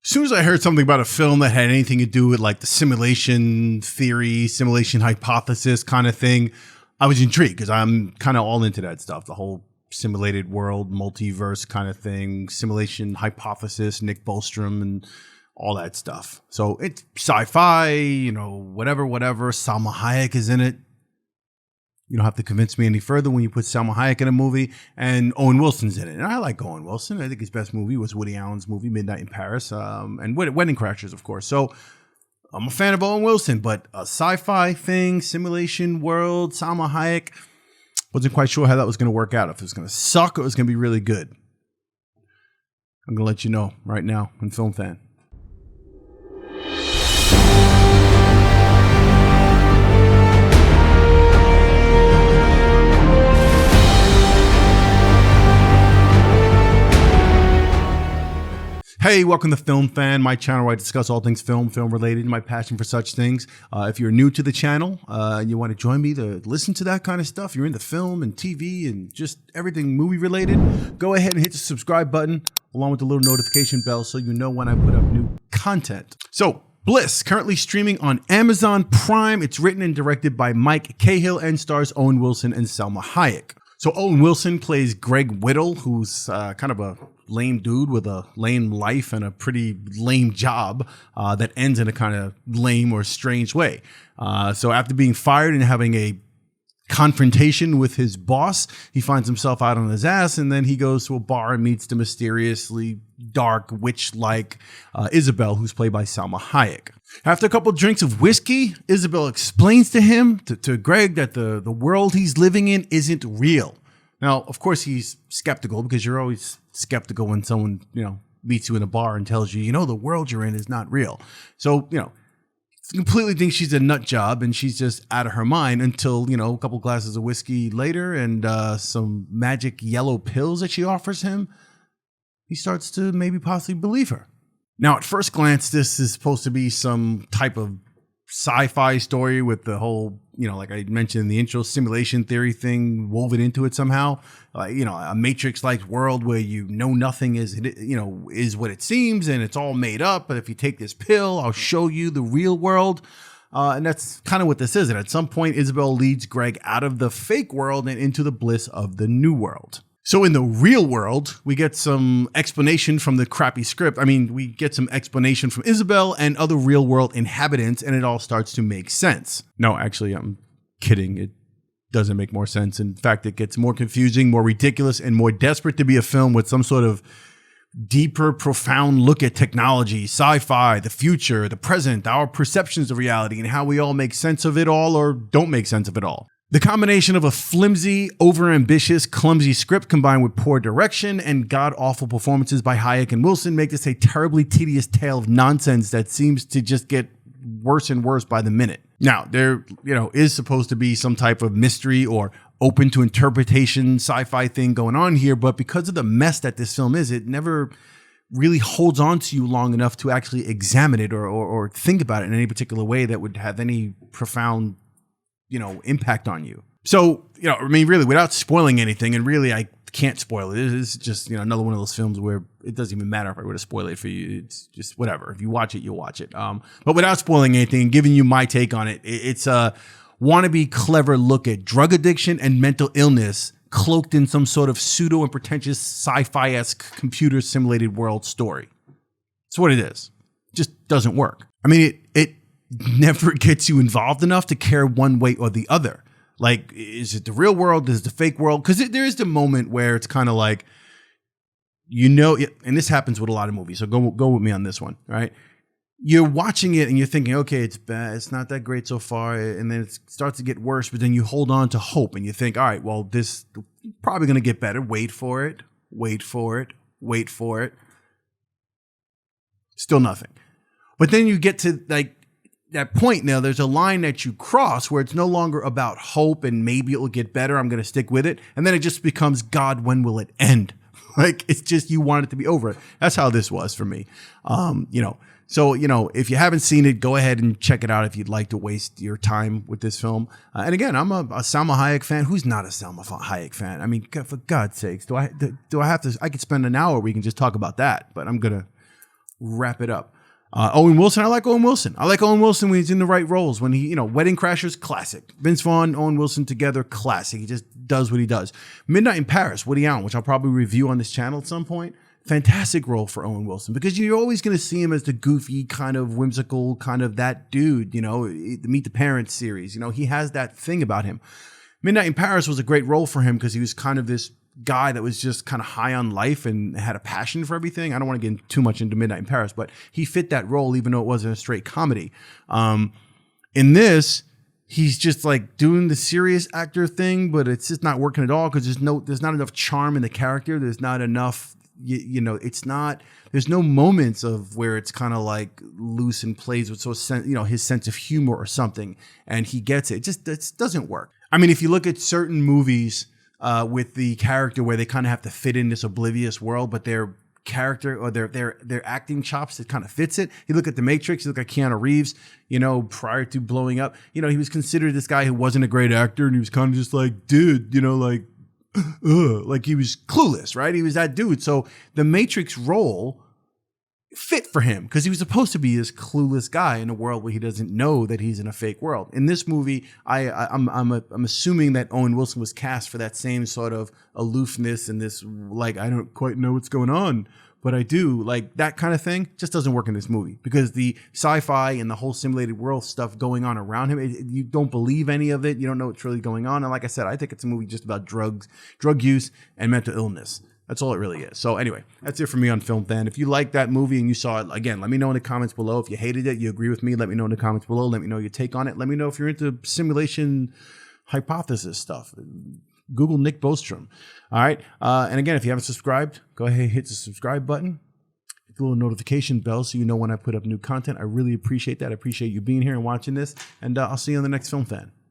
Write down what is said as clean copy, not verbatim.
As soon as I heard something about a film that had anything to do with like the simulation theory, simulation hypothesis kind of thing, I was intrigued because I'm kind of all into that stuff. The whole simulated world, multiverse kind of thing, simulation hypothesis, Nick Bostrom and all that stuff. So it's sci-fi, you know, whatever. Salma Hayek is in it. You don't have to convince me any further when you put Salma Hayek in a movie, and Owen Wilson's in it. And I like Owen Wilson. I think his best movie was Woody Allen's movie, Midnight in Paris, and Wedding Crashers, of course. So I'm a fan of Owen Wilson, but a sci-fi thing, simulation world, Salma Hayek, wasn't quite sure how that was going to work out. If it was going to suck or it was going to be really good. I'm going to let you know right now on Film Fan. Hey, welcome to Film Fan, my channel where I discuss all things film related, my passion for such things. If you're new to the channel and you want to join me to listen to that kind of stuff, you're into film and TV and just everything movie related, go ahead and hit the subscribe button along with the little notification bell so you know when I put up new content. So, Bliss, currently streaming on Amazon Prime. It's written and directed by Mike Cahill and stars Owen Wilson and Salma Hayek. So Owen Wilson plays Greg Whittle, who's kind of a lame dude with a lame life and a pretty lame job that ends in a kind of lame or strange way. So after being fired and having a confrontation with his boss, he finds himself out on his ass, and then he goes to a bar and meets the mysteriously dark witch-like Isabel, who's played by Salma Hayek. After a couple drinks of whiskey, Isabel explains to him, to Greg, that the world he's living in isn't real. Now, of course, he's skeptical because you're always skeptical when someone, meets you in a bar and tells you, the world you're in is not real. So, completely thinks she's a nut job and she's just out of her mind until, a couple glasses of whiskey later and some magic yellow pills that she offers him. He starts to maybe possibly believe her. Now, at first glance, this is supposed to be some type of sci-fi story with the whole, like I mentioned in the intro, simulation theory thing woven into it somehow. A Matrix-like world where nothing is, is what it seems and it's all made up. But if you take this pill, I'll show you the real world. And that's kind of what this is. And at some point, Isabel leads Greg out of the fake world and into the bliss of the new world. So in the real world, we get some explanation from the crappy script. We get some explanation from Isabel and other real world inhabitants, and it all starts to make sense. No, actually, I'm kidding. It doesn't make more sense. In fact, it gets more confusing, more ridiculous, and more desperate to be a film with some sort of deeper, profound look at technology, sci-fi, the future, the present, our perceptions of reality, and how we all make sense of it all or don't make sense of it all. The combination of a flimsy, overambitious, clumsy script combined with poor direction and god-awful performances by Hayek and Wilson make this a terribly tedious tale of nonsense that seems to just get worse and worse by the minute. Now, there, is supposed to be some type of mystery or open to interpretation sci-fi thing going on here, but because of the mess that this film is, it never really holds on to you long enough to actually examine it or think about it in any particular way that would have any profound impact on you. So, really, without spoiling anything, and really, I can't spoil it. It's just, another one of those films where it doesn't even matter if I were to spoil it for you. It's just whatever. If you watch it, you'll watch it. But without spoiling anything and giving you my take on it, it's a wannabe clever look at drug addiction and mental illness cloaked in some sort of pseudo and pretentious sci-fi-esque computer simulated world story. It's what it is. It just doesn't work. It never gets you involved enough to care one way or the other. Like, is it the real world? Is it the fake world? Because there is the moment where it's kind of like, and this happens with a lot of movies. So go with me on this one, right? You're watching it and you're thinking, okay, it's bad. It's not that great so far. And then it starts to get worse, but then you hold on to hope and you think, all right, well, this is probably going to get better. Wait for it. Still nothing. But then you get to that point. Now there's a line that you cross where it's no longer about hope and maybe it will get better. I'm going to stick with it. And then it just becomes, God, when will it end? It's just, you want it to be over. That's how this was for me. So, if you haven't seen it, go ahead and check it out if you'd like to waste your time with this film. And again, I'm a Salma Hayek fan. Who's not a Salma Hayek fan? For God's sakes, do I have to, I could spend an hour, we can just talk about that, but I'm going to wrap it up. Owen Wilson, I like Owen Wilson. I like Owen Wilson when he's in the right roles. When he, Wedding Crashers, classic. Vince Vaughn, Owen Wilson together, classic. He just does what he does. Midnight in Paris, Woody Allen, which I'll probably review on this channel at some point. Fantastic role for Owen Wilson, because you're always going to see him as the goofy, kind of whimsical, kind of that dude, the Meet the Parents series. He has that thing about him. Midnight in Paris was a great role for him because he was kind of this guy that was just kind of high on life and had a passion for everything. I don't want to get too much into Midnight in Paris, but he fit that role even though it wasn't a straight comedy. In this, he's just like doing the serious actor thing, but it's just not working at all because there's not enough charm in the character. There's not enough, there's no moments of where it's kind of like loose and plays with his sense of humor or something, and he gets it. It doesn't work. I mean, if you look at certain movies with the character where they kind of have to fit in this oblivious world, but their character or their acting chops, it kind of fits it. You look at The Matrix, you look at Keanu Reeves, prior to blowing up, he was considered this guy who wasn't a great actor, and he was kind of just like, dude, like he was clueless, right? He was that dude. So the Matrix role fit for him because he was supposed to be this clueless guy in a world where he doesn't know that he's in a fake world. In this movie, I'm assuming that Owen Wilson was cast for that same sort of aloofness and this, like, I don't quite know what's going on, but I do, like, that kind of thing just doesn't work in this movie because the sci-fi and the whole simulated world stuff going on around him, you don't believe any of it. You don't know what's really going on. And like I said, I think it's a movie just about drug use and mental illness. That's all it really is. So anyway, that's it for me on Film Fan. If you like that movie and you saw it, again, let me know in the comments below. If you hated it, you agree with me, let me know in the comments below. Let me know your take on it. Let me know if you're into simulation hypothesis stuff. Google Nick Bostrom. All right. And again, if you haven't subscribed, go ahead and hit the subscribe button. Hit the little notification bell so you know when I put up new content. I really appreciate that. I appreciate you being here and watching this. And I'll see you on the next Film Fan.